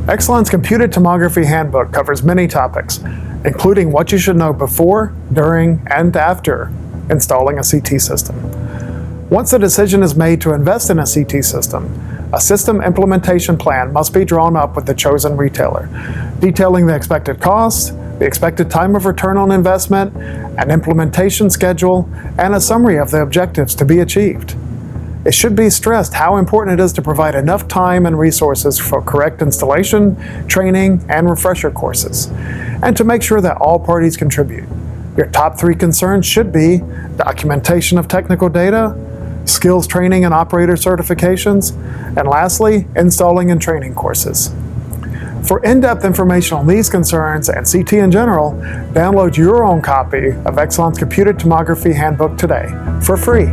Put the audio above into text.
Exelon's Computed Tomography Handbook covers many topics, including what you should know before, during, and after installing a CT system. Once the decision is made to invest in a CT system, a system implementation plan must be drawn up with the chosen retailer, detailing the expected cost, the expected time of return on investment, an implementation schedule, and a summary of the objectives to be achieved. It should be stressed how important it is to provide enough time and resources for correct installation, training, and refresher courses, and to make sure that all parties contribute. Your top 3 concerns should be documentation of technical data, skills training and operator certifications, and lastly, installing and training courses. For in-depth information on these concerns and CT in general, download your own copy of Exelon's Computed Tomography Handbook today for free.